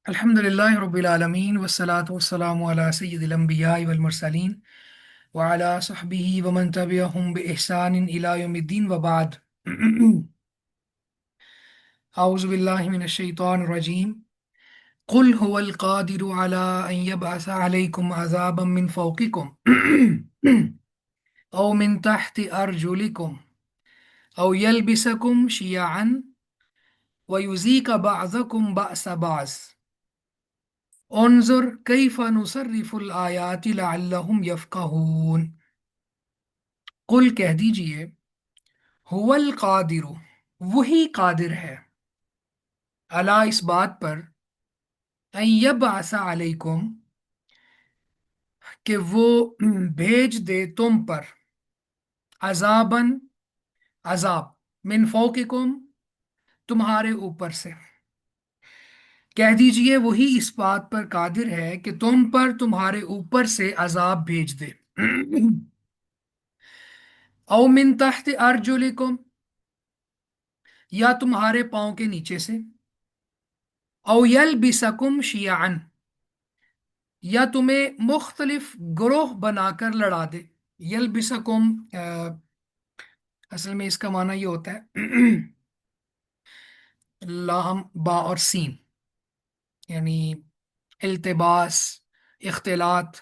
अल्हम्दुलिल्लाहि रब्बिल आलमीन वस्सलातु वस्सलामु अला सय्यिदिल अंबियाइ वल मुरसलीन व अला सहबिही व मन तबिअहुम बि इहसानिन इला यौमिद्दीन व बाद। औज़ु बिल्लाहि मिनश शैतानिर रजीम। कुल हुवल क़ादिरु अला अन यबअस अलैकुम अज़ाबम मिन फ़ौक़िकुम औ मिन तहति अर्जुलिकुम औ यल्बिसकुम शियअन व युज़ीक़ बअज़कुम बअस बअज़ उन्ज़ुर कैफ़ नुसर्रिफ़ुल आयाति लअल्लहुम यफ़क़हून। कुल कह दीजिए, हुवल कादिरु, वही कादिर है, अला इस बात पर, अन यबअसा अलैकुम, कि वो भेज दे तुम पर, अजाबन, अजाब, मिन फौकिकुम, तुम्हारे ऊपर से। कह दीजिए वही इस बात पर कादिर है कि तुम पर तुम्हारे ऊपर से अजाब भेज दे। औ मिन तहत अर्जुलिकुम, या तुम्हारे पांव के नीचे से। औ यलबिसकुम शियान, या तुम्हें मुख्तलिफ ग्रोह बनाकर लड़ा दे। यलबिसकुम, असल में इसका माना ये होता है लाम बा और सीन, यानी इल्तिबास, इख्तिलात,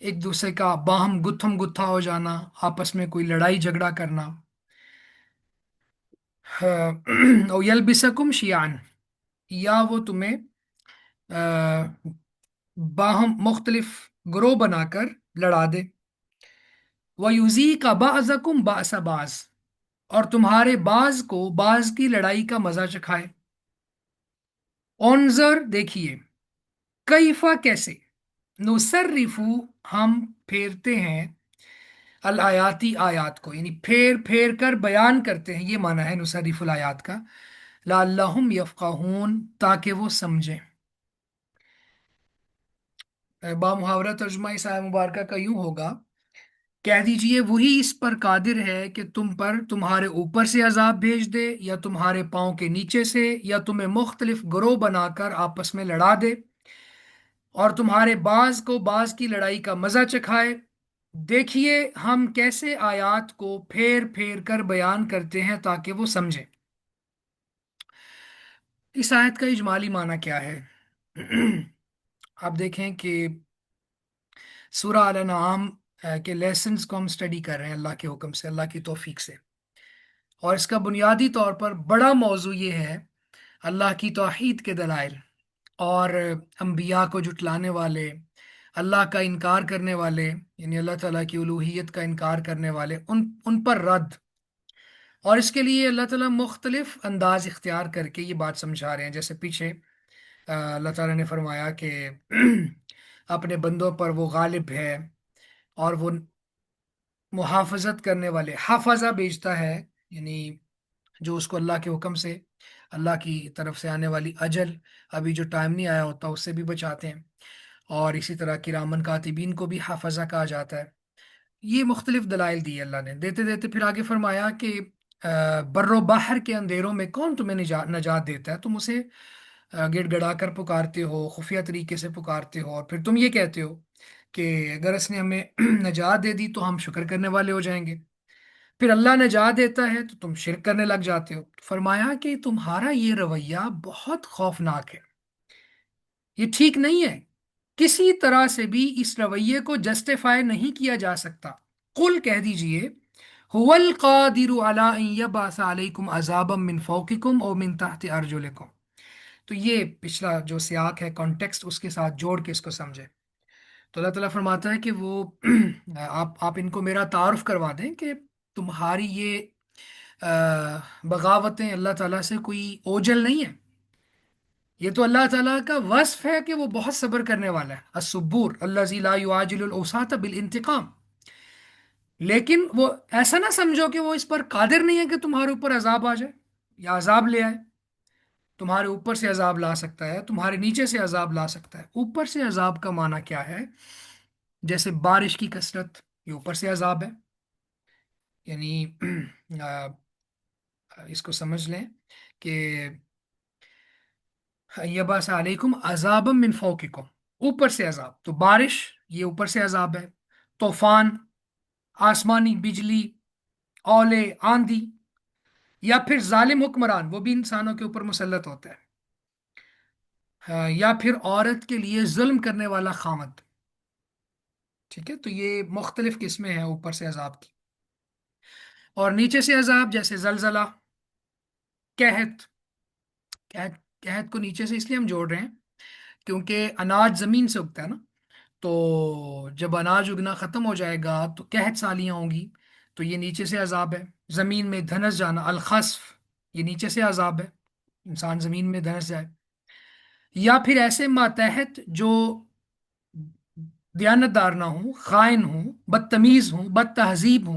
एक दूसरे का बाहम गुत्थम गुत्था हो जाना, आपस में कोई लड़ाई झगड़ा करना। और यलबिसकुम शियान, या वो तुम्हें बाहम मुख्तलिफ ग्रोह बनाकर लड़ा दे। वयुजी का बाज़कुम बासा बाज, और तुम्हारे बाज को बाज की लड़ाई का मजा चखाए। ओनजर, देखिए, कैफा, कैसे, नुसर्रिफू, हम फेरते हैं, अल आयाती, आयात को, यानी फेर फेर कर बयान करते हैं, ये माना है नुसर्रिफुल आयात का। लअल्लहुम यफ़क़हून, ताकि वो समझें। बामुहावरा तर्जुमा इस आयत मुबारका का यूं होगा, कह दीजिए वही इस पर कादिर है कि तुम पर तुम्हारे ऊपर से अजाब भेज दे, या तुम्हारे पाँव के नीचे से, या तुम्हें मुख्तलिफ गिरोह बनाकर आपस में लड़ा दे, और तुम्हारे बाज को बाज की लड़ाई का मजा चखाए। देखिए हम कैसे आयात को फेर फेर कर बयान करते हैं ताकि वो समझे। इस आयत का इजमाली माना क्या है? आप देखें कि सूरह अल अनआम के लेसन्स को हम स्टडी कर रहे हैं अल्लाह के हुक्म से, अल्लाह की तौफीक से। और इसका बुनियादी तौर पर बड़ा मौजू ये है, अल्लाह की तौहीद के दलाइल और अम्बिया को जुटलाने वाले, अल्लाह का इनकार करने वाले, यानी अल्लाह ताला की उलूहियत का इनकार करने वाले, उन उन पर रद्द। और इसके लिए अल्लाह ताला मुख्तलिफ अंदाज इख्तियार करके ये बात समझा रहे हैं। जैसे पीछे अल्लाह ताला ने फरमाया कि अपने बंदों पर वो गालिब है, और वो मुहाफजत करने वाले, हाफजा बेचता है, यानी जो उसको अल्लाह के हुक्म से, अल्लाह की तरफ से आने वाली अजल, अभी जो टाइम नहीं आया होता, उससे भी बचाते हैं। और इसी तरह किरामन कातिबीन को भी हाफजा कहा जाता है। ये मुख्तलिफ दलाइल दी अल्लाह ने, देते देते फिर आगे फरमाया कि बर्रो बाहर के अंधेरों में कौन तुम्हें नजात देता है? तुम उसे गिड़गिड़ा कर पुकारते हो, खुफिया तरीके से पुकारते हो, और फिर तुम ये कहते हो कि अगर इसने हमें नजात दे दी तो हम शुक्र करने वाले हो जाएंगे। फिर अल्लाह नजात देता है तो तुम शिरक करने लग जाते हो। फरमाया कि तुम्हारा ये रवैया बहुत खौफनाक है, ये ठीक नहीं है। किसी तरह से भी इस रवैये को जस्टिफाई नहीं किया जा सकता। कुल कह दीजिए, हुवल कादिरु अला अन यबअस अलैकुम अज़ाबम मिन फौकिकुम और मिन तहति अर्जुलिकुम। तो ये पिछला जो सियाक है, कॉन्टेक्स्ट, उसके साथ जोड़ के इसको समझे। तो अल्लाह ताला फरमाता है कि वो आप इनको मेरा तारुफ करवा दें कि तुम्हारी ये बगावतें अल्लाह ताला से कोई ओझल नहीं है। ये तो अल्लाह ताला का वस्फ है कि वो बहुत सब्र करने वाला है, असुब्बूर अल्लज़ी ला युआजिलुल उसाता बिल इंतिकाम। लेकिन वो ऐसा ना समझो कि वो इस पर कादिर नहीं है कि तुम्हारे ऊपर अजाब आ जाए या अजाब ले आए। तुम्हारे ऊपर से अजाब ला सकता है, तुम्हारे नीचे से अजाब ला सकता है। ऊपर से अजाब का माना क्या है? जैसे बारिश की कसरत, ये ऊपर से अजाब है। यानी इसको समझ लें कि यबास अलैकुम अजाबम मिन फौकिकुम, ऊपर से अजाब, तो बारिश ये ऊपर से अजाब है। तूफान, आसमानी बिजली, ओले, आंधी, या फिर जालिम हुक्मरान, वो भी इंसानों के ऊपर मुसल्लत होता है। या फिर औरत के लिए जुल्म करने वाला खामद। ठीक है, तो ये मुख्तलिफ किस्में हैं ऊपर से अजाब की। और नीचे से अजाब जैसे जलजला, कहत। कहत, कहत को नीचे से इसलिए हम जोड़ रहे हैं क्योंकि अनाज जमीन से उगता है ना, तो जब अनाज उगना खत्म हो जाएगा तो कहत सालियां होंगी, तो ये नीचे से अजाब है। जमीन में धनस जाना, अलखसफ, ये नीचे से अजाब है, इंसान जमीन में धंस जाए। या फिर ऐसे मातहत जो दयानतदार ना हो, खाइन हो, बदतमीज हो, बद तहजीब हो,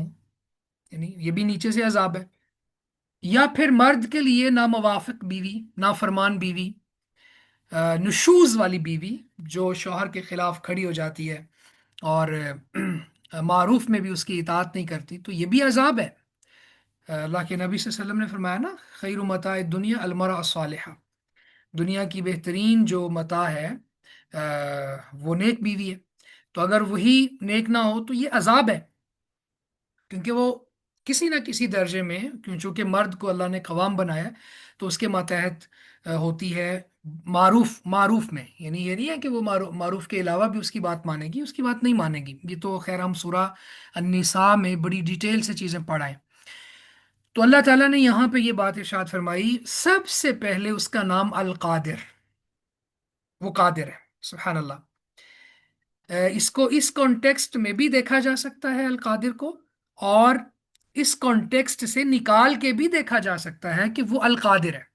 यानी ये भी नीचे से अजाब है। या फिर मर्द के लिए नामवाफिक बीवी, नाफरमान बीवी, नुशूज वाली बीवी, जो शौहर के खिलाफ खड़ी हो जाती है और मारूफ में भी उसकी इताअत नहीं करती, तो ये भी अजाब है। अल्लाह के नबी सल्लल्लाहु अलैहि वसल्लम ने फरमाया ना, खैर मता दुनिया अलमरा सालिहा, दुनिया की बेहतरीन जो मता है वो नेक बीवी है। तो अगर वही नेक ना हो तो ये अजाब है, क्योंकि वो किसी ना किसी दर्जे में, क्यों, चूंकि मर्द को अल्लाह ने कवाम बनाया है, तो उसके मातहत होती है मारूफ। मारूफ में यानी ये नहीं है कि वो मारूफ के अलावा भी उसकी बात मानेगी, उसकी बात नहीं मानेगी। ये तो खैर हम सूरा अन्निसा में बड़ी डिटेल से चीज़ें पढ़ाएं। तो अल्लाह ताला ने यहाँ पे ये बात इरशाद फरमाई, सबसे पहले उसका नाम अल कादिर, वो कादिर है। सुभान अल्लाह। इसको इस कॉन्टेक्स्ट में भी देखा जा सकता है अल कादिर को, और इस कॉन्टेक्स्ट से निकाल के भी देखा जा सकता है कि वो अल कादिर है,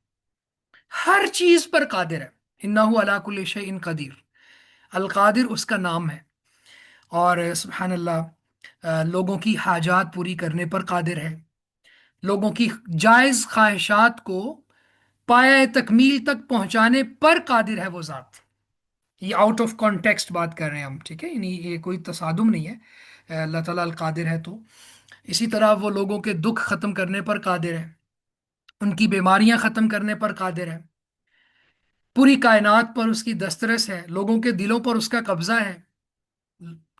हर चीज पर कादिर है। इन्नहु अला कुल्लि शैइन कदीर, अल कादिर उसका नाम है। और सुभान अल्लाह, लोगों की हाजात पूरी करने पर कादिर है, लोगों की जायज ख्वाहिशात को पाया तकमील तक पहुंचाने पर कादिर है वो जात। ये आउट ऑफ कॉन्टेक्स्ट बात कर रहे हैं हम, ठीक है, यानी ये कोई तसादुम नहीं है। अल्लाह ताला अल कादिर है। तो इसी तरह वो लोगों के दुख खत्म करने पर कादिर है, उनकी बीमारियां खत्म करने पर कादिर है, पूरी कायनात पर उसकी दस्तरस है, लोगों के दिलों पर उसका कब्जा है,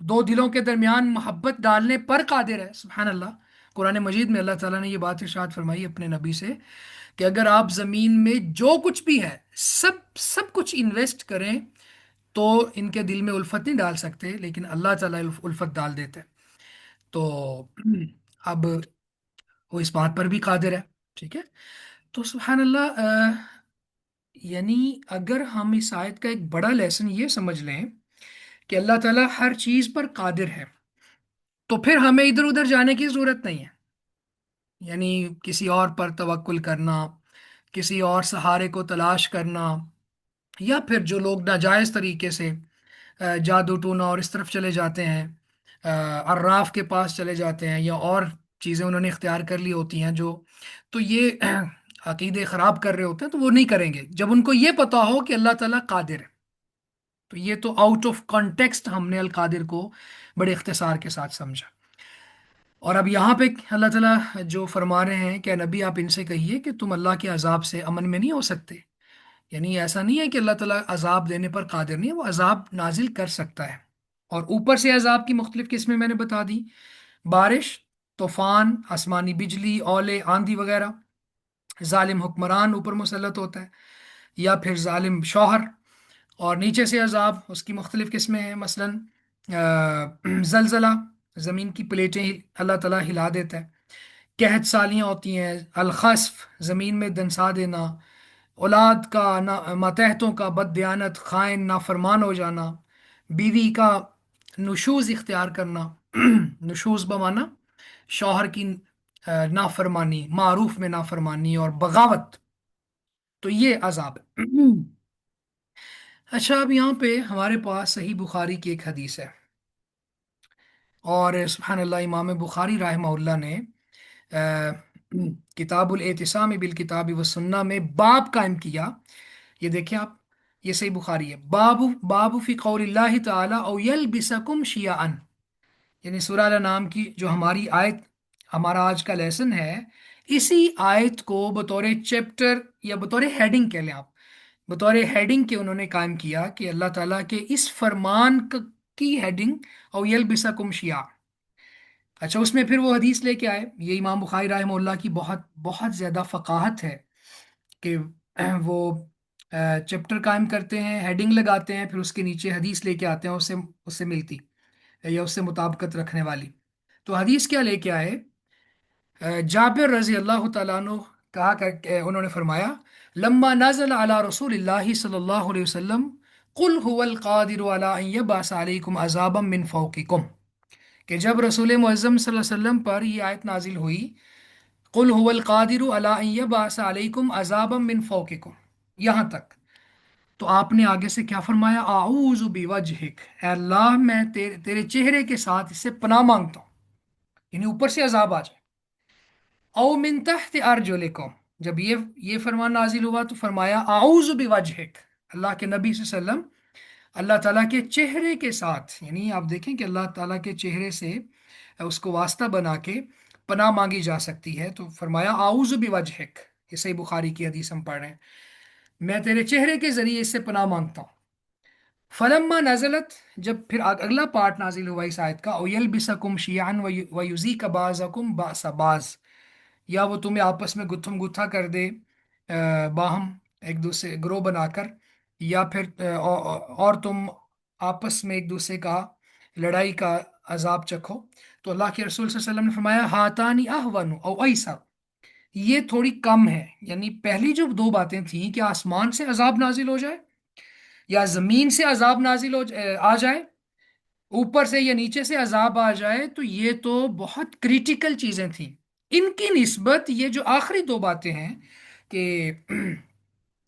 दो दिलों के दरमियान मोहब्बत डालने पर कादिर है। सुभान अल्लाह। कुरान मजीद में अल्लाह ताला ने ये बात इरशाद फरमाई अपने नबी से कि अगर आप जमीन में जो कुछ भी है सब सब कुछ इन्वेस्ट करें तो इनके दिल में उल्फत नहीं डाल सकते, लेकिन अल्लाह ताला उल्फत डाल देते हैं। तो अब वो इस बात पर भी कादिर है। ठीक है, तो सुभान अल्लाह। यानी अगर हम इस आयत का एक बड़ा लेसन ये समझ लें कि अल्लाह ताला हर चीज पर कादिर है, तो फिर हमें इधर उधर जाने की जरूरत नहीं है। यानी किसी और पर तवक्कुल करना, किसी और सहारे को तलाश करना, या फिर जो लोग नाजायज तरीके से जादू टूना और इस तरफ चले जाते हैं, अर्राफ के पास चले जाते हैं, या और चीज़ें उन्होंने इख्तियार कर ली होती हैं जो, तो ये अकीदे ख़राब कर रहे होते हैं, तो वो नहीं करेंगे जब उनको ये पता हो कि अल्लाह ताला कादिर है। तो ये तो आउट ऑफ कॉन्टेक्स्ट हमने अल कादिर को बड़े इख्तिसार के साथ समझा। और अब यहाँ पे अल्लाह ताला जो फरमा रहे हैं कि नबी आप इनसे कहिए कि तुम अल्लाह के अजाब से अमन में नहीं हो सकते। यानी ऐसा नहीं है कि अल्लाह ताला अजाब देने पर कादिर नहीं है, वो अजाब नाजिल कर सकता है। और ऊपर से अजाब की मुख्तलिफ किस्में मैंने बता दी, बारिश, तूफान, आसमानी बिजली, ओले, आंधी वगैरह। जालिम हुक्मरान ऊपर मुसल्लत होता है, या फिर जालिम शौहर। और नीचे से अजाब उसकी मुख्तलिफ किस्में हैं, मसलन जलजला, ज़मीन की प्लेटें अल्लाह ताला हिला देता है। कहत सालियाँ होती हैं, अलखसफ, ज़मीन में दंसा देना, औलाद का ना, मातहतों का बददियानत, खाइन, नाफरमान हो जाना, बीवी का नुशूज़ इख्तियार करना, नुशूज़ बमाना शौहर की नाफरमानी, मारूफ में नाफरमानी और बगावत, तो ये अजाब है। अच्छा, अब यहाँ पे हमारे पास सही बुखारी की एक हदीस है, और सुभान अल्लाह, इमाम बुखारी रहमहुल्लाह ने किताबुल एतिसाम बिल किताबी व सुन्ना में बाब कायम किया। ये देखें आप, ये सही बुखारी है, बाबू बाबू फी कौलिल्लाहि ताला औ यलबिसकुम शियाअन, यानी सूरह अल नाम की जो हमारी आयत, हमारा आज का लेसन है, इसी आयत को बतौर चैप्टर या बतौर हेडिंग कह लें आप, بطور ہیڈنگ کے انہوں نے قائم کیا کہ اللہ تعالیٰ کے اس فرمان کی ہیڈنگ، او یلبسکم شیعا. اچھا، اس میں پھر وہ حدیث لے کے آئے. یہ امام بخاری رحمہ اللہ کی بہت بہت زیادہ فقاہت ہے کہ وہ چیپٹر قائم کرتے ہیں، ہیڈنگ لگاتے ہیں، پھر اس کے نیچے حدیث لے کے آتے ہیں اس سے ملتی یا اس سے مطابقت رکھنے والی. تو حدیث کیا لے کے آئے؟ جابر رضی اللہ تعالیٰ عنہ کہا کہ انہوں نے فرمایا، لما نزل علی رسول اللہ صلی اللہ علیہ وسلم قل هو القادر علی ان یبعث علیکم عذابا من فوقکم، کہ جب رسول معظم صلی اللہ علیہ وسلم پر یہ آیت نازل ہوئی، قل هو القادر علی ان یبعث علیکم عذابا من فوقکم، یہاں تک، تو آپ نے آگے سے کیا فرمایا؟ اعوذ بوجہک، اے اللہ میں تیرے چہرے کے ساتھ اس سے پناہ مانگتا ہوں، یعنی اوپر سے عذاب آ جائے. او من تحت ارجلکم، جب یہ فرمان نازل ہوا تو فرمایا اعوذ بوجہک، اللہ کے نبی صلی اللہ علیہ وسلم اللہ تعالیٰ کے چہرے کے ساتھ، یعنی آپ دیکھیں کہ اللہ تعالیٰ کے چہرے سے اس کو واسطہ بنا کے پناہ مانگی جا سکتی ہے، تو فرمایا اعوذ بوجہک. یہ صحیح بخاری کی حدیث ہم پڑھ رہے ہیں، میں تیرے چہرے کے ذریعے اس سے پناہ مانگتا ہوں. فلما نزلت، جب پھر اگلا پارٹ نازل ہوا اس آیت کا، او یلبسکم شیعا ویذیق بعضکم باس بعض، یا وہ تمہیں آپس میں گتھم گتھا کر دے، باہم ایک دوسرے گروہ بنا کر، یا پھر اور تم آپس میں ایک دوسرے کا لڑائی کا عذاب چکھو. تو اللہ کے رسول صلی اللہ علیہ وسلم نے فرمایا ہاتانی اہون او ایسر، یہ تھوڑی کم ہے. یعنی پہلی جو دو باتیں تھیں کہ آسمان سے عذاب نازل ہو جائے یا زمین سے عذاب نازل آ جائے، اوپر سے یا نیچے سے عذاب آ جائے، تو یہ تو بہت کریٹیکل چیزیں تھیں. ان کی نسبت یہ جو آخری دو باتیں ہیں کہ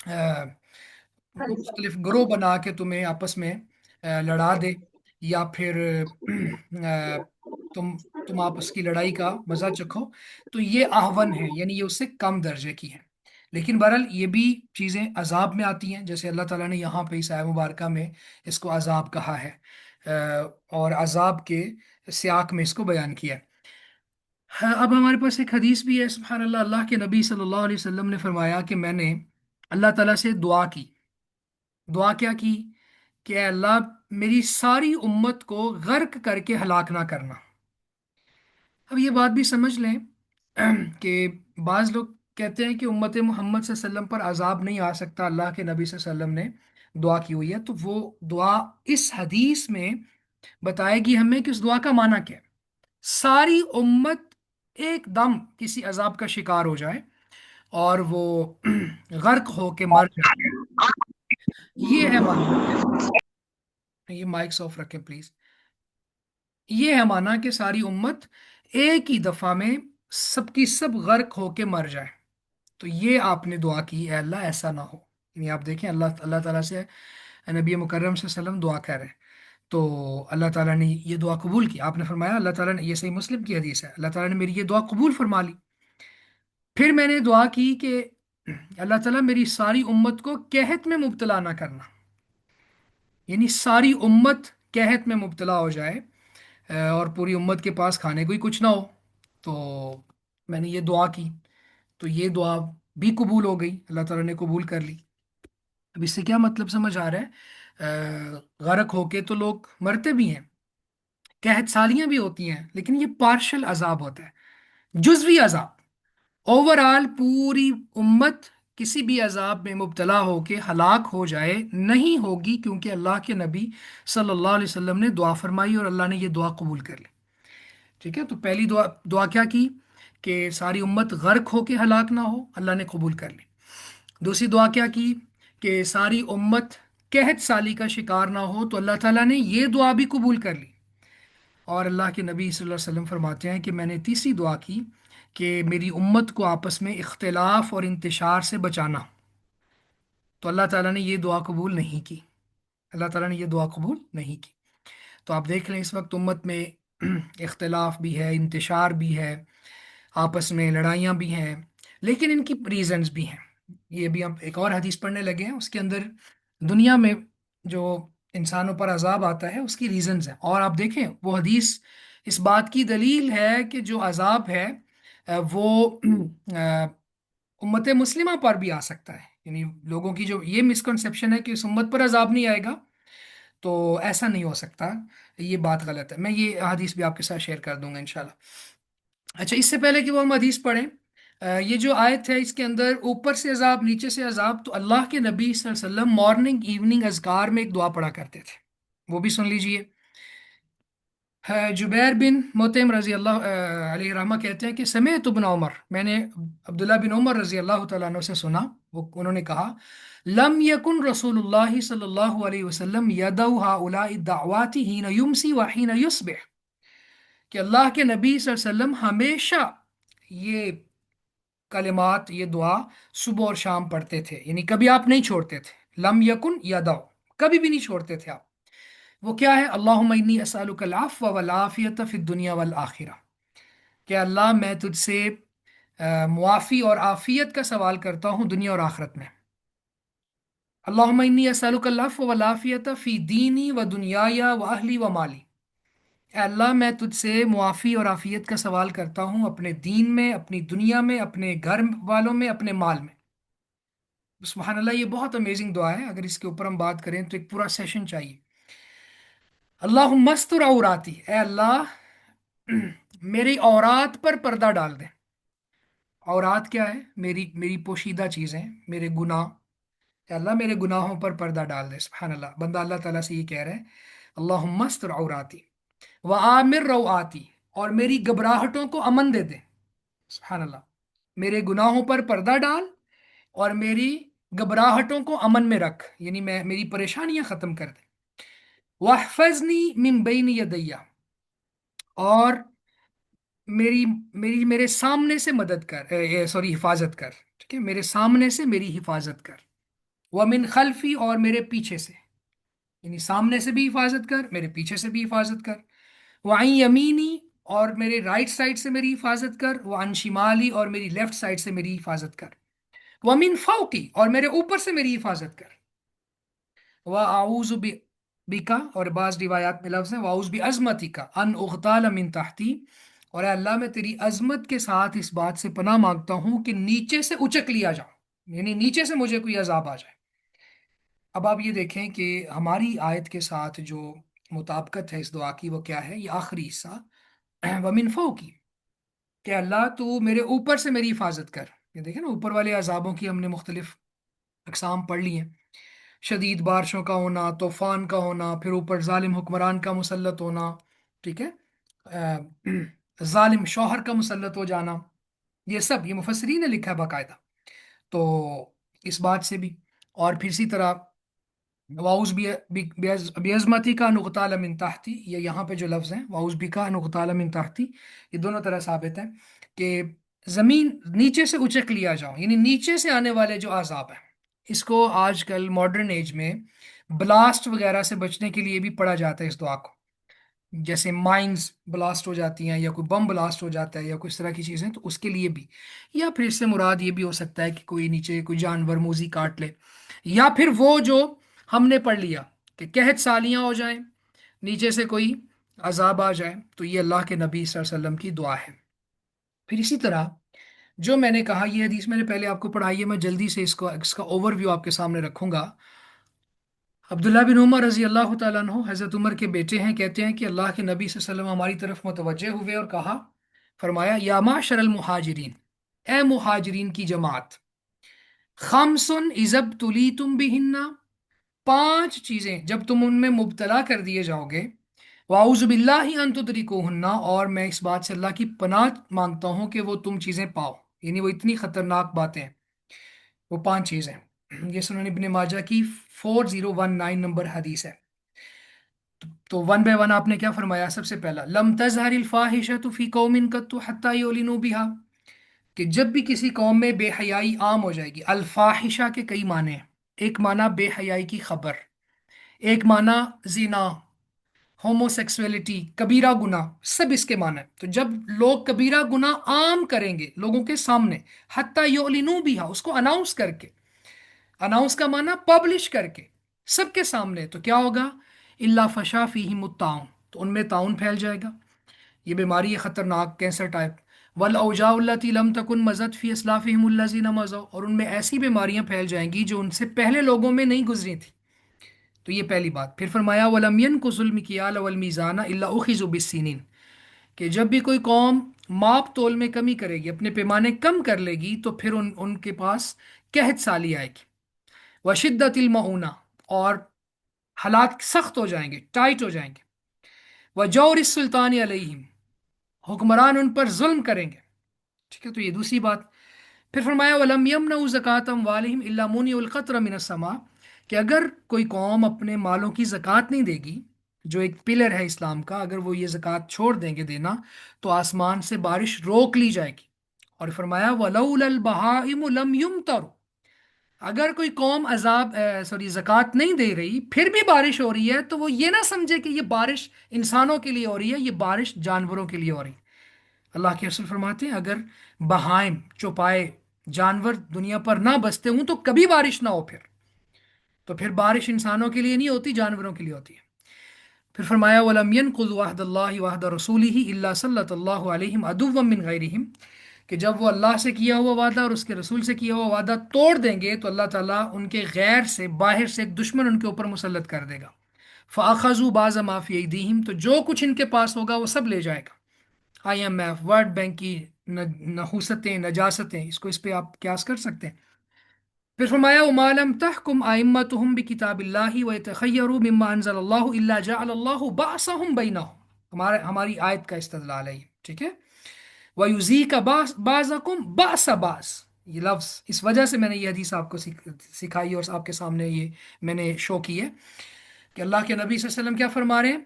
آ، مختلف گروہ بنا کے تمہیں آپس میں لڑا دے، یا پھر آ، تم تم آپس کی لڑائی کا مزہ چکھو، تو یہ احون ہے، یعنی یہ اس سے کم درجے کی ہے. لیکن بہرحال یہ بھی چیزیں عذاب میں آتی ہیں، جیسے اللہ تعالیٰ نے یہاں پہ اس آیہ مبارکہ میں اس کو عذاب کہا ہے، اور عذاب کے سیاق میں اس کو بیان کیا ہے. ہاں، اب ہمارے پاس ایک حدیث بھی ہے. سبحان اللہ، اللہ کے نبی صلی اللہ علیہ وسلم نے فرمایا کہ میں نے اللہ تعالیٰ سے دعا کی. دعا کیا کی؟ کہ اے اللہ میری ساری امت کو غرق کر کے ہلاک نہ کرنا. اب یہ بات بھی سمجھ لیں کہ بعض لوگ کہتے ہیں کہ امت محمد صلی اللہ علیہ وسلم پر عذاب نہیں آ سکتا، اللہ کے نبی صلی اللہ علیہ وسلم نے دعا کی ہوئی ہے. تو وہ دعا اس حدیث میں بتائے گی ہمیں کہ اس دعا کا معنی کیا ہے. ساری امت ایک دم کسی عذاب کا شکار ہو جائے اور وہ غرق ہو کے مر جائے، یہ ہے معنی. یہ مائکس آف رکھیں پلیز. یہ ہے معنی کہ ساری امت ایک ہی دفعہ میں سب کی سب غرق ہو کے مر جائے. تو یہ آپ نے دعا کی، اے اللہ ایسا نہ ہو. یعنی آپ دیکھیں اللہ اللہ تعالیٰ سے نبی مکرم صلی اللہ علیہ وسلم دعا کر رہے ہیں، تو اللہ تعالیٰ نے یہ دعا قبول کی. آپ نے فرمایا اللہ تعالیٰ نے، یہ صحیح مسلم کی حدیث ہے، اللہ تعالیٰ نے میری یہ دعا قبول فرما لی. پھر میں نے دعا کی کہ اللہ تعالیٰ میری ساری امت کو قحط میں مبتلا نہ کرنا، یعنی ساری امت قحط میں مبتلا ہو جائے اور پوری امت کے پاس کھانے کو ہی کچھ نہ ہو. تو میں نے یہ دعا کی، تو یہ دعا بھی قبول ہو گئی، اللہ تعالیٰ نے قبول کر لی. اب اس سے کیا مطلب سمجھ آ رہا ہے؟ غرق ہو کے تو لوگ مرتے بھی ہیں، قحط سالیاں بھی ہوتی ہیں، لیکن یہ پارشل عذاب ہوتا ہے، جزوی عذاب. اوور آل پوری امت کسی بھی عذاب میں مبتلا ہو کے ہلاک ہو جائے نہیں ہوگی، کیونکہ اللہ کے نبی صلی اللہ علیہ وسلم نے دعا فرمائی اور اللہ نے یہ دعا قبول کر لی. ٹھیک ہے، تو پہلی دعا کیا کی؟ کہ ساری امت غرق ہو کے ہلاک نہ ہو، اللہ نے قبول کر لی. دوسری دعا کیا کی؟ کہ ساری امت قحط سالی کا شکار نہ ہو، تو اللہ تعالیٰ نے یہ دعا بھی قبول کر لی. اور اللہ کے نبی صلی اللہ علیہ وسلم فرماتے ہیں کہ میں نے تیسری دعا کی کہ میری امت کو آپس میں اختلاف اور انتشار سے بچانا، تو اللہ تعالیٰ نے یہ دعا قبول نہیں کی. اللہ تعالیٰ نے یہ دعا قبول نہیں کی. تو آپ دیکھ لیں اس وقت امت میں اختلاف بھی ہے، انتشار بھی ہے، آپس میں لڑائیاں بھی ہیں، لیکن ان کی ریزنز بھی ہیں. یہ بھی ہم ایک اور حدیث پڑھنے لگے ہیں، اس کے اندر دنیا میں جو انسانوں پر عذاب آتا ہے اس کی ریزنز ہیں. اور آپ دیکھیں وہ حدیث اس بات کی دلیل ہے کہ جو عذاب ہے وہ امت مسلمہ پر بھی آ سکتا ہے. यानी लोगों की जो ये मिसकंसेप्शन है कि इस उम्मत पर अजाब नहीं आएगा, तो ऐसा नहीं हो सकता। ये बात गलत है। मैं ये हदीस भी आपके साथ शेयर कर दूंगा इंशाल्लाह। अच्छा, इससे पहले कि वो हम हदीस पढ़ें, ये जो आयत है इसके अंदर ऊपर से अजाब नीचे से अजाब, तो अल्लाह के नबी सल्लल्लाहु अलैहि वसल्लम मॉर्निंग इवनिंग अजकार में एक दुआ पढ़ा करते थे, वो भी सुन लीजिए। जुबैर बिन मुतइम रजी अल्लाह अलैहि रहमा कहते हैं कि समेअतु इब्न उमर, मैंने अब्दुल्ला बिन उमर रजी अल्लाह तआला अन्हु से सुना, वो उन्होंने कहा, लम यकुन रसूलुल्लाह सल्लल्लाहु अलैहि वसल्लम यदउ हाउलाइ दावाति हीना युमसी व हीना युस्बिह, कि अल्लाह के नबी सल्लल्लाहु अलैहि वसल्लम हमेशा ये कलिमात, ये दुआ सुबह और शाम पढ़ते थे, यानी कभी आप नहीं छोड़ते थे। लम यकुन यदउ, कभी भी नहीं छोड़ते थे आप। वो क्या है? अल्लाहुम्मा इन्नी अस्अलुकल अफ़्व वल आफ़ियत फ़िद दुनिया वल आखिरा, कि अल्लाह मैं तुझसे मुआफ़ी और आफ़ियत का सवाल करता हूँ दुनिया और आखिरत में। अल्लाहुम्मा इन्नी अस्अलुकल अफ़्व वल आफ़ियत फ़ी दीनी व दुनियाया व अहली व माली, ऐ अल्लाह मैं तुझसे मुआफ़ी और आफ़ियत का सवाल करता हूँ अपने दीन में, अपनी दुनिया में, अपने घर वालों में, अपने माल में। सुबहान अल्लाह, ये बहुत अमेजिंग दुआ है। अगर इसके ऊपर हम बात करें तो एक पूरा सेशन चाहिए। अल्लाहुम्मा अस्तर औराती, ऐ अल्लाह मेरी औरात पर पर्दा डाल दे। औरात क्या है? मेरी मेरी पोशीदा चीजें, मेरे गुनाह। ऐ अल्लाह मेरे गुनाहों पर पर्दा डाल दे। सुबहान अल्लाह, बंदा अल्लाह ताला से ये कह रहा है, अल्लाहुम्मा अस्तर औराती व आमिर रवाती, और मेरी घबराहटों को अमन दे दे। सुबहान अल्लाह, मेरे गुनाहों पर पर्दा डाल और मेरी घबराहटों को अमन में रख, यानी मैं मेरी परेशानियां खत्म कर दे। वहफजनी मिन बैनी यदैया, और मेरी मेरी मेरे सामने से मदद कर, सॉरी हिफाजत कर। ठीक है, मेरे सामने से मेरी हिफाजत कर। व मिन खल्फी, और मेरे पीछे से, यानी सामने से भी हिफाजत कर, मेरे पीछे से भी हिफाजत कर। व अन यमीनी, और मेरे राइट साइड से मेरी हिफाजत कर। व अन शिमाली, और मेरी लेफ्ट साइड से मेरी हिफाजत कर। व मिन फौकी, और मेरे ऊपर से मेरी हिफाजत कर। व आऊज़ु बिका, और बाज रिवायात में लफ्ज़ है वाउज़ भी अज़मती का अन उग़ताल मिन तहती, और ऐ अल्लाह मैं तेरी अजमत के साथ इस बात से पनाह मांगता हूँ कि नीचे से उचक लिया जाऊं, यानी नीचे से मुझे कोई अजाब आ जाए। अब आप ये देखें कि हमारी आयत के साथ जो मुताबिकत है इस दुआ की, वो क्या है? ये आखिरी हिस्सा, वमिन फौकी, कि अल्लाह तू मेरे ऊपर से मेरी हिफाजत कर। ये देखें ना, ऊपर वाले अजाबों की हमने मुख्तलिफ अकसाम पढ़ ली हैं। शदीद बारिशों का होना, तूफान का होना, फिर ऊपर जालिम हुक्मरान का मुसल्लत होना, ठीक है, जालिम शौहर का मुसल्लत हो जाना, ये सब ये मुफस्सिरीन ने लिखा है बाकायदा। तो इस बात से भी, और फिर इसी तरह वाउस बेअज़मती का नुक़ताल मिन ताहती, ये यहाँ पे जो लफ्ज़ हैं वाउस बी का नुक़ताल मिन ताहती, ये दोनों तरह साबित है कि ज़मीन नीचे से उचक लिया जाओ, यानी नीचे से आने वाले जो अजाब हैं, इसको आजकल मॉडर्न एज में ब्लास्ट वगैरह से बचने के लिए भी पढ़ा जाता है इस दुआ को। जैसे माइंस ब्लास्ट हो जाती हैं, या कोई बम ब्लास्ट हो जाता है, या कोई इस तरह की चीज़ें, तो उसके लिए भी। या फिर इससे मुराद ये भी हो सकता है कि कोई नीचे कोई जानवर मूजी काट ले, या फिर वो जो हमने पढ़ लिया कि कहत सालियाँ हो जाएं, नीचे से कोई अजाब आ जाए, तो ये अल्लाह के नबी सल्लल्लाहु अलैहि वसल्लम की दुआ है। फिर इसी तरह जो मैंने कहा, ये हदीस मैंने पहले आपको पढ़ाई है, मैं जल्दी से इसका ओवरव्यू आपके सामने रखूंगा। अब्दुल्ला बिन उमर रजी अल्लाह तआला अन्हु हज़रत उमर के बेटे हैं, कहते हैं कि अल्लाह के नबी सल्लल्लाहु अलैहि वसल्लम हमारी तरफ मुतवज्जे हुए और कहा, फरमाया, या माशरल मुहाजिरीन, ए मुहाजिरीन की जमात, खमसुन इजब तुली तुम बिहिन्ना, पांच चीजें जब तुम उनमें मुब्तला कर दिए जाओगे, वाउज़ु बिल्लाहि अन तुदरिकुहुन्ना, और मैं इस बात से अल्लाह की पनाह मांगता हूं कि वो तुम चीजें पाओ, यानी वो इतनी खतरनाक बातें हैं। वो पांच चीजें, ये सुनन इब्ने माजा की 4019 नंबर हदीस है। तो वन बाय वन आपने क्या फरमाया? सबसे पहला, लम तज़हरिल फाहिशतु फी कौमिन कत्तु हत्ता युलिनु बिहा, कि जब भी किसी कौम में बेहयाई आम हो जाएगी। अल्फाहिशा के कई माने हैं। एक माना बेहयाई की खबर, एक माना जिना, होमोसेक्सुअलिटी, कबीरा गुना, सब इसके माना है। तो जब लोग कबीरा गुना आम करेंगे लोगों के सामने, हत्ता युलिनु बिहा, उसको अनाउंस करके, अनाउंस का माना पब्लिश करके सबके सामने, तो क्या होगा? इल्ला फशा फीही मुत्ताउन, तो उनमें ताउन फैल जाएगा। ये बीमारी है खतरनाक, कैंसर टाइप। वल लम तकुन मज़त फी अस्लाफ़िहिम अल्लज़ीना मज़ौ, और उनमें ऐसी बीमारियां फैल जाएंगी जो उनसे पहले लोगों में नहीं गुजरी थी। तो ये पहली बात। फिर फरमाया वलम यनकुज़ुल मिक्याल वल मीज़ान इल्ला उखिज़ु बिस्सिनीन, कि जब भी कोई कौम माप तोल में कमी करेगी, अपने पैमाने कम कर लेगी, तो फिर उनके पास कहत साली आएगी। वशिद्दतिल मऊना, और हालात सख्त हो जाएंगे, टाइट हो जाएंगे। वजौर सुल्तान अलैहिम, हुक्मरान उन पर जुल्म करेंगे। ठीक है, तो ये दूसरी बात। फिर फरमाया वलम यमनउ ज़कातम वालिहिम इल्ला मुनिउल क़त्र मिनस समा, कि अगर कोई कौम अपने मालों की ज़कात नहीं देगी, जो एक पिलर है इस्लाम का, अगर वो ये ज़कात छोड़ देंगे देना, तो आसमान से बारिश रोक ली जाएगी। और फरमाया वलौलल बहाइम लम युमतर, अगर कोई कौम अजाब सॉरी ज़कात नहीं दे रही फिर भी बारिश हो रही है, तो वो ये ना समझे कि ये बारिश इंसानों के लिए हो रही है, ये बारिश जानवरों के लिए हो रही है। अल्लाह के रसूल फरमाते हैं अगर बहाइम, चौपाए, जानवर दुनिया पर ना बसते हूं तो कभी बारिश ना हो, फिर बारिश इंसानों के लिए नहीं होती, जानवरों के लिए होती है। फिर फरमाया वलम यनकुज़ वहदल्लाहि वहद रसूलिही इल्ला सल्लल्लाहु अलैहिम अदुव्वम मिन गैरिहिम, कि जब वो अल्लाह से किया हुआ वादा और उसके रसूल से किया हुआ वादा तोड़ देंगे, तो अल्लाह ताला उनके गैर से, बाहर से एक दुश्मन उनके ऊपर मुसल्लत कर देगा। फ़ाख़ज़ू बाज़ मा फ़ी अयदीहिम, तो जो कुछ इनके पास होगा वो सब ले जाएगा। IMF, वर्ल्ड बैंक की नहूसतें, नजासतें, इसको इस पे आप क्यास कर सकते हैं। फिर फरमाया उमालम तहकुम आइम्मतुहुम बिकिताबिल्लाहि व यतखय्यरू मिम्मा अंज़लल्लाहु इल्ला जअलल्लाहु बासहुम बैनहुम, हमारी आयत का इस्तदलाल है ये। ठीक है, वयुज़ीका बाज़कुम बास बास, ये लफ्ज़ इस वजह से मैंने ये हदीस आपको सिखाई और आपके सामने ये मैंने शो की है, कि अल्लाह के नबी सल्लल्लाहु अलैहि वसल्लम क्या फरमा रहे हैं,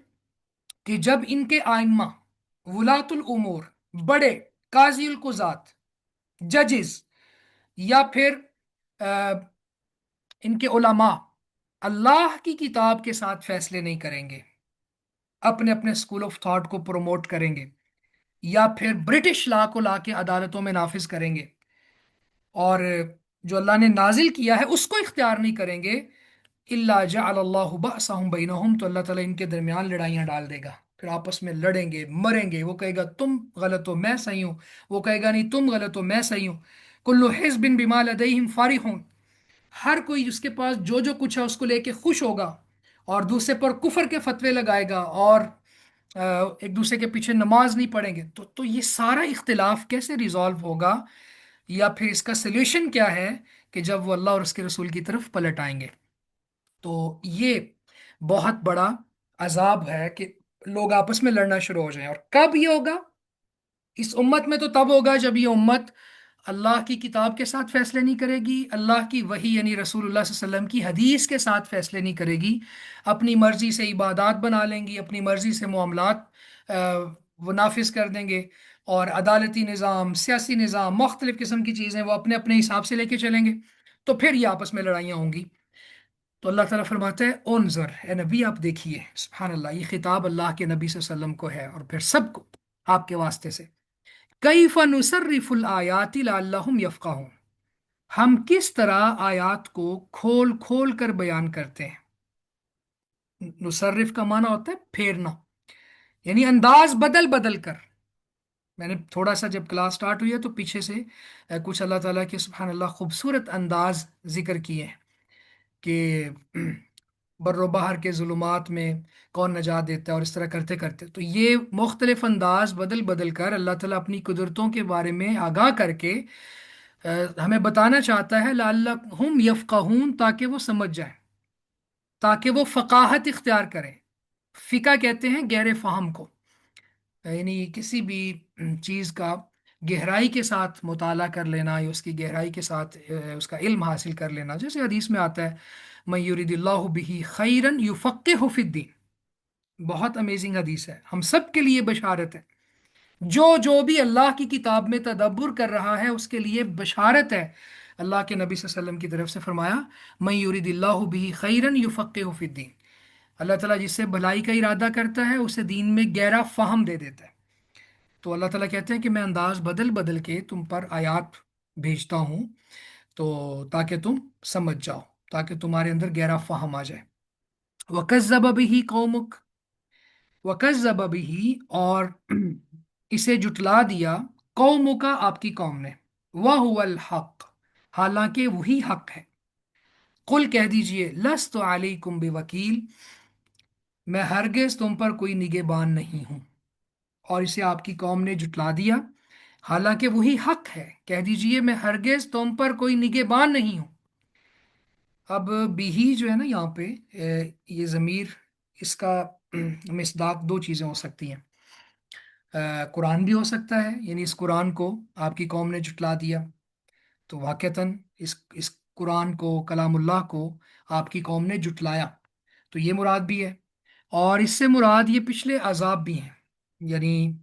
कि जब इनके आइम्मा, वुलातुल उमूर, बड़े, काजिल कुजात, जजेस, या फिर अ, इनके उलमा अल्लाह की किताब के साथ फैसले नहीं करेंगे, अपने अपने स्कूल ऑफ थॉट को प्रमोट करेंगे, या फिर ब्रिटिश लॉ को लाके अदालतों में नाफिज करेंगे, और जो अल्लाह ने नाजिल किया है उसको इख्तियार नहीं करेंगे, इल्ला जअलल्लाहु बअसहुम बैनहुम, तो अल्लाह ताला इनके दरमियान लड़ाइयाँ डाल देगा। फिर आपस में लड़ेंगे, मरेंगे। वो कहेगा तुम गलत हो, मैं सही हूँ। वो कहेगा नहीं तुम गलत हो, मैं सही हूँ। कुल्लु हिज़्बिन बिमा लदैहिम फारिहून, हर कोई उसके पास जो जो कुछ है उसको लेके खुश होगा, और दूसरे पर कुफर के फतवे लगाएगा, और एक दूसरे के पीछे नमाज नहीं पढ़ेंगे। तो ये सारा इख्तिलाफ कैसे रिजॉल्व होगा, या फिर इसका सल्यूशन क्या है, कि जब वो अल्लाह और उसके रसूल की तरफ पलट आएंगे। तो ये बहुत बड़ा अजाब है कि लोग आपस में लड़ना शुरू हो जाएं। और कब ये होगा? इस उम्मत में तो तब होगा जब ये उम्मत अल्लाह की किताब के साथ फैसले नहीं करेगी, अल्लाह की वही यानी रसूलुल्लाह सल्लल्लाहु अलैहि वसल्लम की हदीस के साथ फैसले नहीं करेगी, अपनी मर्जी से इबादत बना लेंगी, अपनी मर्जी से मामलात वो नाफिज कर देंगे, और अदालती निज़ाम, सियासी निज़ाम, मुख्तलिफ किस्म की चीज़ें वो अपने अपने हिसाब से लेके चलेंगे। तो फिर ये आपस में लड़ाइयाँ होंगी। तो अल्लाह ताला फरमाता है उन्ज़र, ए नबी आप देखिए, सुभान अल्लाह, ये खिताब अल्लाह के नबी सल्लल्लाहु अलैहि वसल्लम को है और फिर सबको आपके वास्ते से। कैफ़ नुसर्रिफुल आयाति लअल्लहुम यफ़क़हून, हम किस तरह आयात को खोल खोल कर बयान करते हैं। नुसर्रिफ का माना होता है फेरना, यानी अंदाज बदल बदल कर। मैंने थोड़ा सा जब क्लास स्टार्ट हुई है तो पीछे से कुछ अल्लाह ताला के सुभान अल्लाह खूबसूरत अंदाज जिक्र किए हैं, कि बर्रो बहर के जुलुमात में कौन नजात देता है, और इस तरह करते करते तो ये मुख्तलिफ अंदाज बदल बदल कर अल्लाह ताला अपनी कुदरतों के बारे में आगाह करके हमें बताना चाहता है, लअल्लहुम यफ़क़हून, ताकि वो समझ जाए, ताकि वो फ़क़ाहत इख्तियार करें। फ़िका कहते हैं गहरे फ़हम को, यानी किसी भी चीज़ का गहराई के साथ मुताला कर लेना, या उसकी गहराई के साथ उसका इल्म हासिल कर लेना। जैसे हदीस में आता है मैं युरिदिल्लाहु बिही खैरन युफ़क़्क़िहु फ़िद्दीन, बहुत अमेजिंग हदीस है, हम सब के लिए बशारत है। जो जो भी अल्लाह की किताब में तदब्बुर कर रहा है उसके लिए बशारत है। अल्लाह के नबी सल्लल्लाहु अलैहि वसल्लम की तरफ से फरमाया मैं युरिदिल्लाहु बिही खैरन युफ़क़्क़िहु फ़िद्दीन, अल्लाह ताला जिससे भलाई का इरादा करता है उसे दीन में गहरा फहम दे देता है। तो अल्लाह ताला कहते हैं कि मैं अंदाज बदल बदल के तुम पर आयात भेजता हूँ, तो ताकि तुम समझ जाओ, ताकि तुम्हारे अंदर गहरा फहम आ जाए। वकज़्ज़ब बिही कौमुक, वकज़्ज़ब बिही, और इसे जुटला दिया कौमों का, आपकी कौम ने, वह हुवल हक, हालांकि वही हक है। कुल, कह दीजिए, लस्तु अलैकुम बिवकील, मैं हरगिज तुम पर कोई निगहबान नहीं हूं। और इसे आपकी कौम ने जुटला दिया, हालांकि वही हक है, कह दीजिए मैं हरगिज तुम पर कोई निगहबान नहीं हूं। अब बिही जो है ना यहाँ पे, ये ज़मीर, इसका मिसदाक दो चीज़ें हो सकती हैं। कुरान भी हो सकता है, यानी इस कुरान को आपकी कौम ने जुटला दिया, तो वाक़तन इस कुरान को, कलामुल्लाह को आपकी कौम ने जुटलाया, तो ये मुराद भी है। और इससे मुराद ये पिछले अजाब भी हैं, यानी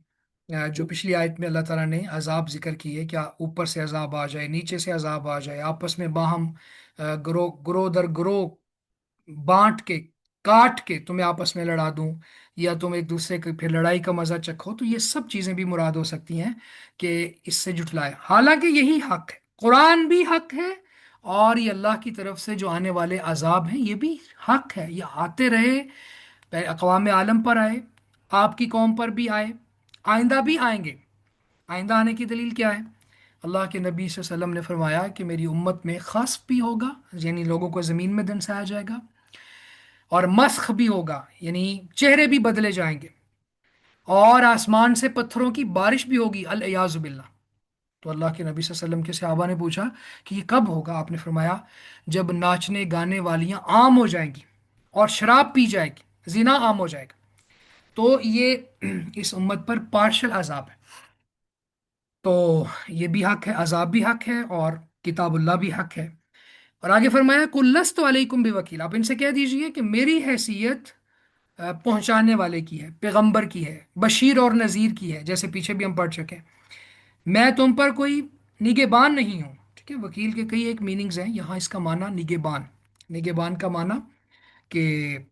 जो पिछली आयत में अल्लाह ताला ने अजाब जिक्र की है, क्या ऊपर से अजाब आ जाए, नीचे से अजाब आ जाए, आपस में बाहम ग्रो ग्रो दर ग्रो बांट के, काट के तुम्हें आपस में लड़ा दूं, या तुम एक दूसरे के फिर लड़ाई का मजा चखो, तो ये सब चीजें भी मुराद हो सकती हैं कि इससे जुटलाए। हालांकि यही हक है, कुरान भी हक है, और ये अल्लाह की तरफ से जो आने वाले अजाब हैं ये भी हक है, ये आते रहे, अक़वाम आलम पर आए, आपकी कौम पर भी आए, आइंदा भी आएंगे। आइंदा आने की दलील क्या है? अल्लाह के नबी सल्लल्लाहु अलैहि वसल्लम ने फरमाया कि मेरी उम्मत में खस्फ भी होगा, यानी लोगों को ज़मीन में दंसाया जाएगा, और मस्ख भी होगा, यानी चेहरे भी बदले जाएंगे, और आसमान से पत्थरों की बारिश भी होगी, अल इयाज़ु बिल्लाह। तो अल्लाह के नबी सल्लल्लाहु अलैहि वसल्लम के सहाबा ने पूछा कि ये कब होगा? आपने फरमाया, जब नाचने गाने वालियां आम हो जाएंगी और शराब पी जाएगी, जिना आम हो जाएगा, तो ये इस उम्मत पर पार्शल अजाब है। तो ये भी हक है, अजाब भी हक है, और किताबुल्लाह भी हक है। और आगे फरमाया, कुल लस्तु अलैकुम बिवकील, आप इनसे कह दीजिए कि मेरी हैसियत पहुंचाने वाले की है, पैगंबर की है, बशीर और नज़ीर की है, जैसे पीछे भी हम पढ़ चुके हैं। मैं तुम पर कोई निगहबान नहीं हूँ। ठीक है, वकील के कई एक मीनिंग्स हैं, यहाँ इसका माना निगहबान। निगहबान का माना कि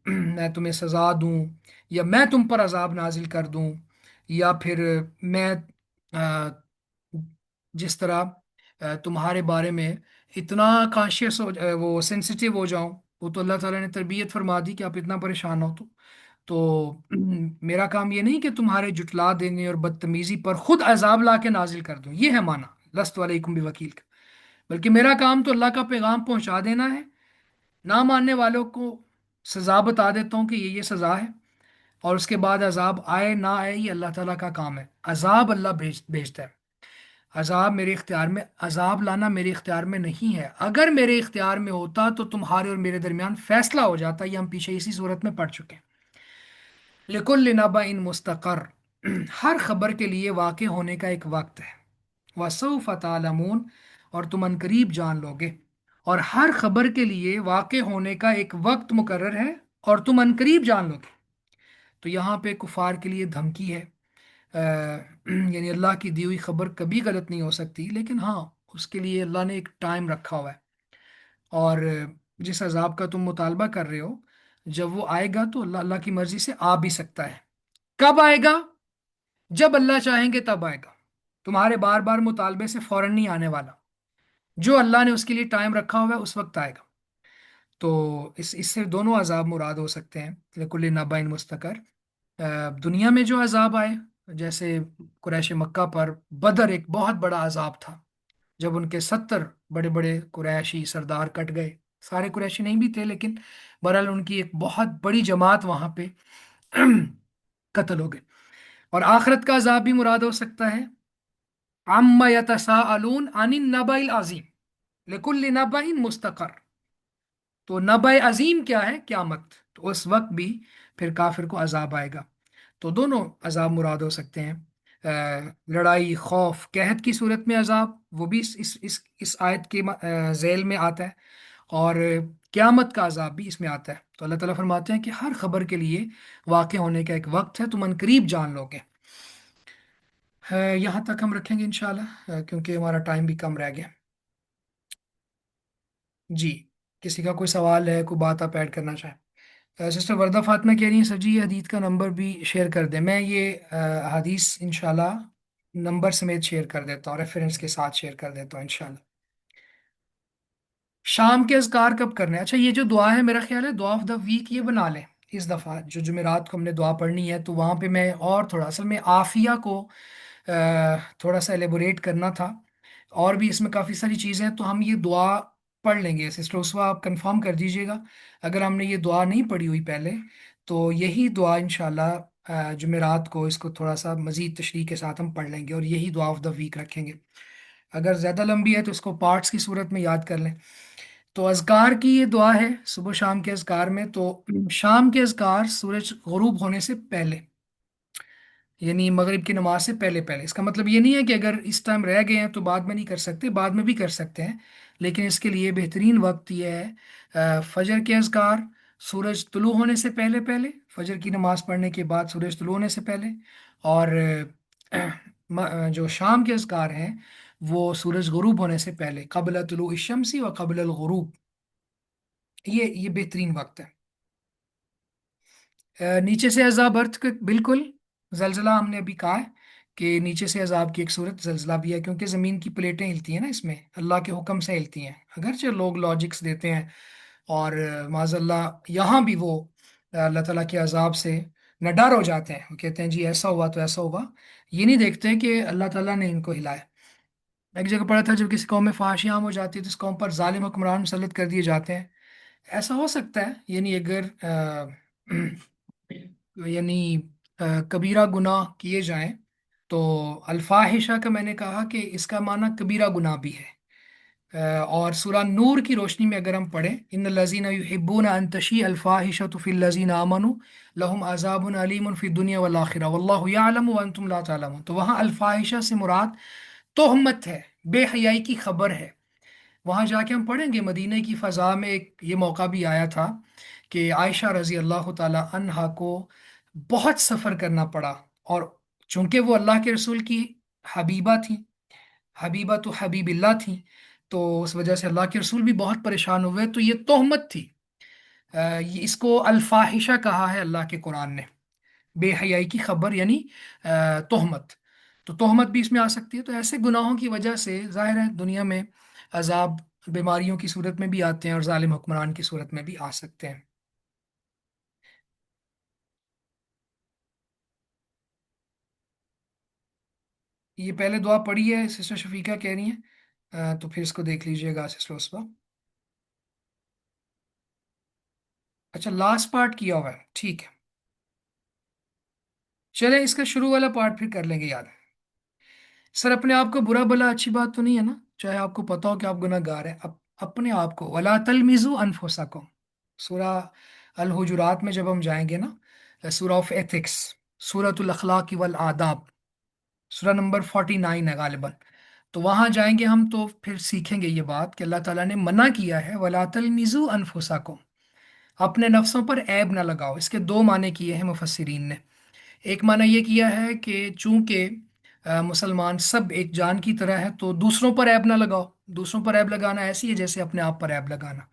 मैं तुम्हें सज़ा दूँ, या मैं तुम पर अजाब नाजिल कर दूँ, या फिर मैं अ, जिस तरह तुम्हारे बारे में इतना कॉन्शियस हो, वो सेंसिटिव हो जाऊं, वो तो अल्लाह ताला ने तरबियत फरमा दी कि आप इतना परेशान हो। तो मेरा काम ये नहीं कि तुम्हारे जुटला देने और बदतमीजी पर खुद अजाब ला के नाजिल कर दूं, ये है माना लस्त वालेकुम भी वकील का। बल्कि मेरा काम तो अल्लाह का पैगाम पहुंचा देना है, ना मानने वालों को सजा बता देता हूँ कि ये सजा है, और उसके बाद अजाब आए ना आए ये अल्लाह ताला का काम है। अजाब अल्लाह भेजता है, अजाब मेरे इख्तियार में, अजाब लाना मेरे इख्तियार में नहीं है। अगर मेरे इख्तियार में होता तो तुम्हारे और मेरे दरमियान फैसला हो जाता, ये हम पीछे इसी सूरत में पढ़ चुके हैं। लिकुल्लि नबअइन मुस्तकर, हर खबर के लिए वाक़ होने का एक वक्त है। वसौफ तालमून, और तुम अनकरीब जान लोगे। और हर खबर के लिए वाक़ होने का एक वक्त मुकर्रर है, और तुम अनकरीब जान लोगे। तो यहाँ पे कुफार के लिए धमकी है, यानी अल्लाह की दी हुई खबर कभी गलत नहीं हो सकती, लेकिन हाँ, उसके लिए अल्लाह ने एक टाइम रखा हुआ है। और जिस अजाब का तुम मुतालबा कर रहे हो, जब वो आएगा तो अल्लाह अल्लाह की मर्जी से आ भी सकता है। कब आएगा? जब अल्लाह चाहेंगे तब आएगा, तुम्हारे बार बार मुतालबे से फौरन नहीं आने वाला। जो अल्लाह ने उसके लिए टाइम रखा हुआ है उस वक्त आएगा। तो इससे दोनों अजाब मुराद हो सकते हैं, लिकुल्लि नबाइन मुस्तकर। दुनिया में जो अजाब आए, जैसे कुरैश मक्का पर बदर एक बहुत बड़ा अजाब था, जब उनके 70 बड़े बड़े कुरैशी सरदार कट गए। सारे कुरैशी नहीं भी थे, लेकिन बहरहाल उनकी एक बहुत बड़ी जमात वहां पे कत्ल हो गए। और आखिरत का अजाब भी मुराद हो सकता है, अम्मा यतसाअलून अनिन नबाइल अजीम लिकुल्लि नबाइन मुस्तकर। तो नबा अजीम क्या है? क्यामत। तो उस वक्त भी फिर काफिर को अजाब आएगा। तो दोनों अजाब मुराद हो सकते हैं। लड़ाई, खौफ, कहत की सूरत में अजाब, वो भी इस आयत के झेल में आता है, और क़यामत का अजाब भी इसमें आता है। तो अल्लाह ताला फरमाते हैं कि हर खबर के लिए वाक़ होने का एक वक्त है, तुम अनकरीब जान लोगे। यहाँ तक हम रखेंगे इंशाल्लाह, क्योंकि हमारा टाइम भी कम रह गया। जी, किसी का कोई सवाल है, कोई बात आप ऐड करना चाहें? सिस्टर वर्दा फातिमा कह रही हैं सर जी ये हदीस का नंबर भी शेयर कर दें। मैं ये हदीस इंशाल्लाह नंबर समेत शेयर कर देता हूँ, रेफरेंस के साथ शेयर कर देता हूँ इंशाल्लाह। शाम के अज़कार कब करने हैं? अच्छा, ये जो दुआ है, मेरा ख्याल है दुआ ऑफ द वीक ये बना लें इस दफ़ा, जो जुमेरात को हमने दुआ पढ़नी है, तो वहाँ पे मैं और थोड़ा, असल में आफिया को थोड़ा सा एलेबोरेट करना था, और भी इसमें काफ़ी सारी चीज़ें हैं, तो हम ये दुआ पढ़ लेंगे। सिस्टर उसवा आप कंफर्म कर दीजिएगा अगर हमने ये दुआ नहीं पढ़ी हुई पहले, तो यही दुआ इंशाल्लाह जुमेरात को इसको थोड़ा सा मज़ीद तशरीह के साथ हम पढ़ लेंगे और यही दुआ ऑफ द वीक रखेंगे। अगर ज़्यादा लंबी है तो इसको पार्ट्स की सूरत में याद कर लें। तो अज़कार की ये दुआ है सुबह शाम के अज़कार में। तो शाम के अज़कार सूरज गुरूब होने से पहले, यानी मगरिब की नमाज से पहले पहले। इसका मतलब ये नहीं है कि अगर इस टाइम रह गए हैं तो बाद में नहीं कर सकते, बाद में भी कर सकते हैं, लेकिन इसके लिए बेहतरीन वक्त ये है फजर के अज़कार सूरज तुलू होने से पहले पहले, फजर की नमाज पढ़ने के बाद सूरज तुलू होने से पहले। और जो शाम के अज़कार हैं वो सूरज गुरूब होने से पहले, क़ब्ल तुलू इश-शम्सी व क़ब्ल अल-गुरूब। ये बेहतरीन वक्त है। नीचे से अजाब अर्थ के बिल्कुल, जलजला हमने अभी कहा है कि नीचे से अजाब की एक सूरत जलजला भी है, क्योंकि ज़मीन की प्लेटें हिलती हैं ना, इसमें अल्लाह के हुक्म से हिलती हैं। अगरचे लोग लॉजिक्स देते हैं और माज़ल्लाह यहाँ भी वो अल्लाह ताला के अजाब से न डर हो जाते हैं, वो कहते हैं जी ऐसा हुआ तो ऐसा हुआ, ये नहीं देखते कि अल्लाह ताला ने इनको हिलाया। एक जगह पढ़ा था जब किसी कौम में फहाशी आम हो जाती है तो उस कौम पर जालिम हुक्मरान मुसल्लत कर दिए जाते हैं। ऐसा हो सकता है, यानी अगर यानी कबीरा गुनाह किए जाएं तो अल्फाहिशा का मैंने कहा कि इसका माना कबीरा गुनाह भी है। और सूरह नूर की रोशनी में अगर हम पढ़ें, इन लजीना युहिब्बूना अन तशी अल्फाहिशतु फिल लजीना आमनु लहुम अज़ाबुन अलीमुन फिद दुनिया वल आखिरह वल्लाहु यअलमु व अंतुम ला तअलमून। तो वहाँ अल्फाहिशा से मुराद तोहमत है, बेहयाई की खबर है। वहां जाके हम पढ़ेंगे मदीने की फ़ज़ा में एक ये मौका भी आया था कि आयशा रजी अल्लाह ताला अन्हा को बहुत सफ़र करना पड़ा, और चूंकि वो अल्लाह के रसूल की हबीबा थी, हबीबा तो हबीबिल्ला थी, तो उस वजह से अल्लाह के रसूल भी बहुत परेशान हुए। तो ये तोहमत थी। ये इसको अल्फाहिशा कहा है अल्लाह के कुरान ने, बेहयाई की खबर, यानी तोहमत। तो तोहमत भी इसमें आ सकती है। तो ऐसे गुनाहों की वजह से जाहिर है दुनिया में अजाब बीमारियों की सूरत में भी आते हैं और जालिम हुक्मरान की सूरत में भी आ सकते हैं। ये पहले दुआ पढ़ी है सिस्टर शफीका कह रही हैं, तो फिर इसको देख लीजिएगा सिस्टर उसका। अच्छा, लास्ट पार्ट किया हुआ है, ठीक है। चले इसका शुरू वाला पार्ट फिर कर लेंगे याद। सर अपने आप को बुरा भला अच्छी बात तो नहीं है ना, चाहे आपको पता हो कि आप गुनहगार हैं। अपने आप को वला तलमिजू अनफुसकुम, सूरह अल हुजुरात में जब हम जाएंगे ना, सूरह ऑफ एथिक्स, सूरतुल अखलाक वल आदाब, सूरह नंबर 49 है गालिबन। तो वहां जाएंगे हम तो फिर सीखेंगे ये बात कि अल्लाह ताला ने मना किया है वला तलमिजू अनफुसकुम, अपने नफ्सों पर ऐब ना लगाओ। इसके दो माने किए हैं मुफस्सिरीन ने। एक माना ये किया है कि चूंकि मुसलमान सब एक जान की तरह है तो दूसरों पर ऐब ना लगाओ। दूसरों पर ऐब लगाना ऐसी है जैसे अपने आप पर ऐब लगाना।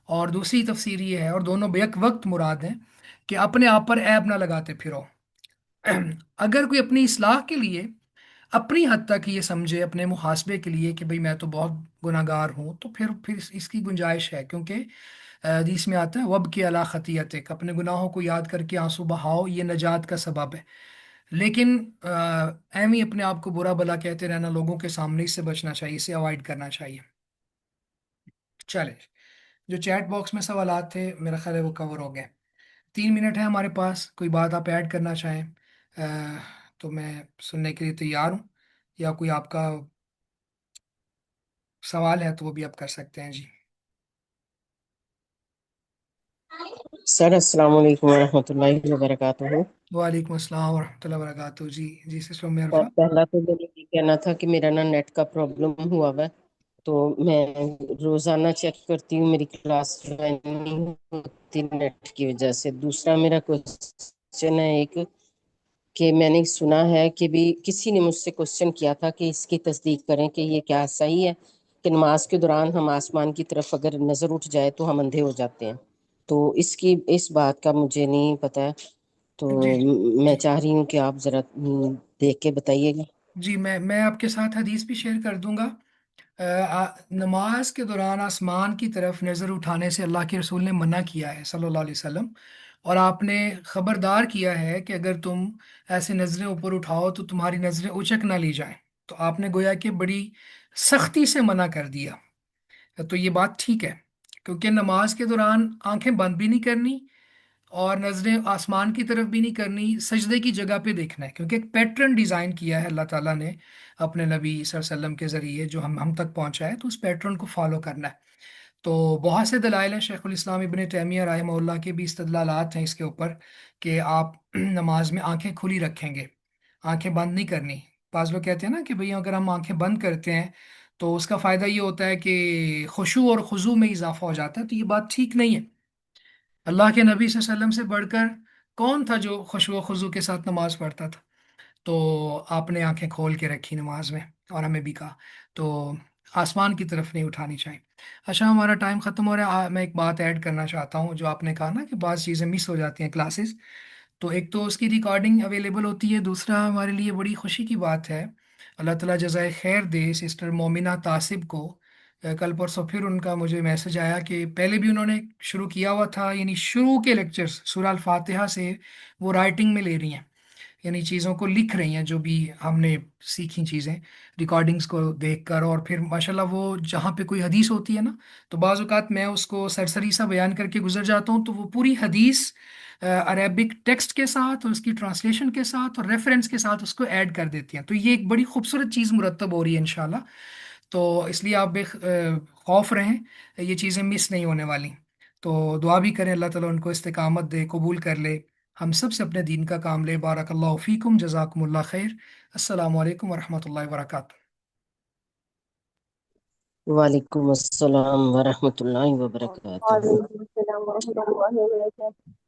और दूसरी तफसीर ये है, और दोनों बेक वक्त मुराद हैं, कि अपने आप पर ऐब ना लगाते फिरो। अगर कोई अपनी इसलाह के लिए अपनी हद तक ये समझे, अपने मुहासबे के लिए कि भाई मैं तो बहुत गुनाहगार हूँ, तो फिर इसकी गुंजाइश है, क्योंकि हदीस में आता है वब की अला खतियतिक, अपने गुनाहों को याद करके आंसू बहाओ, ये नजात का सबब है। लेकिन एम ही अपने आप को बुरा भला कहते रहना लोगों के सामने, इससे बचना चाहिए, इसे अवॉइड करना चाहिए। चले, जो चैट बॉक्स में सवालात थे मेरा ख्याल है वो कवर हो गए। 3 मिनट है हमारे पास, कोई बात आप ऐड करना चाहें तो मैं सुनने के लिए तैयार हूँ, या कोई आपका सवाल है तो वो भी आप कर सकते हैं जी। सर अस्सलाम वालेकुम रहमतुल्लाहि व बरकातुहू। वालेकुम अस्सलाम वरहमतुल्लाहि वबरकातुहू जी। जी सिस्टर उम्मे अरफा। पहला तो मुझे ये कहना था कि मेरा ना नेट का प्रॉब्लम हुआ हुआ है, तो मैं रोजाना चेक करती हूँ, मेरी क्लास ज्वाइन नहीं होती नेट की वजह से। दूसरा मेरा क्वेश्चन है एक, कि मैंने सुना है कि भी किसी ने मुझसे क्वेश्चन किया था कि इसकी तस्दीक करें कि ये क्या सही है कि नमाज के दौरान हम आसमान की तरफ अगर नजर उठ जाए तो हम अंधे हो जाते हैं। तो इसकी इस बात का मुझे नहीं पता है, तो जी मैं जी चाह रही हूँ कि आप जरा देख के बताइएगा। जी, मैं आपके साथ हदीस भी शेयर कर दूंगा। नमाज के दौरान आसमान की तरफ नज़र उठाने से अल्लाह के रसूल ने मना किया है सल्लल्लाहु अलैहि वसल्लम। اور آپ نے خبردار کیا ہے کہ اگر تم ایسے نظریں اوپر اٹھاؤ تو تمہاری نظریں اچک نہ لی جائیں. تو آپ نے گویا کہ بڑی سختی سے منع کر دیا. تو یہ بات ٹھیک ہے، کیونکہ نماز کے دوران آنکھیں بند بھی نہیں کرنی اور نظریں آسمان کی طرف بھی نہیں کرنی، سجدے کی جگہ پہ دیکھنا ہے، کیونکہ ایک پیٹرن ڈیزائن کیا ہے اللہ تعالیٰ نے اپنے نبی صلی اللہ علیہ وسلم کے ذریعے جو ہم تک پہنچا ہے، تو اس پیٹرن کو فالو کرنا ہے. تو بہت سے دلائل ہیں، شیخ الاسلام ابن تیمیہ رحمہ اللہ کے بھی استدلالات ہیں اس کے اوپر کہ آپ نماز میں آنکھیں کھلی رکھیں گے، آنکھیں بند نہیں کرنی. بعض لوگ کہتے ہیں نا کہ بھئی اگر ہم آنکھیں بند کرتے ہیں تو اس کا فائدہ یہ ہوتا ہے کہ خشوع اور خضوع میں اضافہ ہو جاتا ہے، تو یہ بات ٹھیک نہیں ہے. اللہ کے نبی صلی اللہ علیہ وسلم سے بڑھ کر کون تھا جو خشوع و خضوع کے ساتھ نماز پڑھتا تھا؟ تو آپ نے آنکھیں کھول کے رکھی نماز میں، اور ہمیں بھی کہا تو آسمان کی طرف نہیں اٹھانی چاہیے. اچھا، ہمارا ٹائم ختم ہو رہا ہے. میں ایک بات ایڈ کرنا چاہتا ہوں، جو آپ نے کہا نا کہ بعض چیزیں مس ہو جاتی ہیں کلاسز. تو ایک تو اس کی ریکارڈنگ اویلیبل ہوتی ہے، دوسرا ہمارے لیے بڑی خوشی کی بات ہے، اللہ تعالیٰ جزائے خیر دے سسٹر مومنہ تاسب کو. کل پرسوں پھر ان کا مجھے میسج آیا کہ پہلے بھی انہوں نے شروع کیا ہوا تھا، یعنی شروع کے لیکچرز سورہ الفاتحہ سے وہ رائٹنگ میں لے رہی ہیں، یعنی چیزوں کو لکھ رہی ہیں جو بھی ہم نے سیکھی چیزیں ریکارڈنگز کو دیکھ کر. اور پھر ماشاءاللہ وہ جہاں پہ کوئی حدیث ہوتی ہے نا، تو بعض اوقات میں اس کو سرسری سا بیان کر کے گزر جاتا ہوں، تو وہ پوری حدیث عربک ٹیکسٹ کے ساتھ اور اس کی ٹرانسلیشن کے ساتھ اور ریفرنس کے ساتھ اس کو ایڈ کر دیتی ہیں. تو یہ ایک بڑی خوبصورت چیز مرتب ہو رہی ہے انشاءاللہ. تو اس لیے آپ بے خوف رہیں، یہ چیزیں مس نہیں ہونے والی. تو دعا بھی کریں اللہ تعالیٰ ان کو استقامت دے، قبول کر لے، ہم سب سے اپنے دین کا کام لے. بارک اللہ فیکم، جزاکم اللہ خیر. السلام علیکم ورحمۃ اللہ وبرکاتہ. وعلیکم السلام ورحمۃ اللہ وبرکاتہ. وعلیکم السلام ورحمۃ اللہ وبرکاتہ.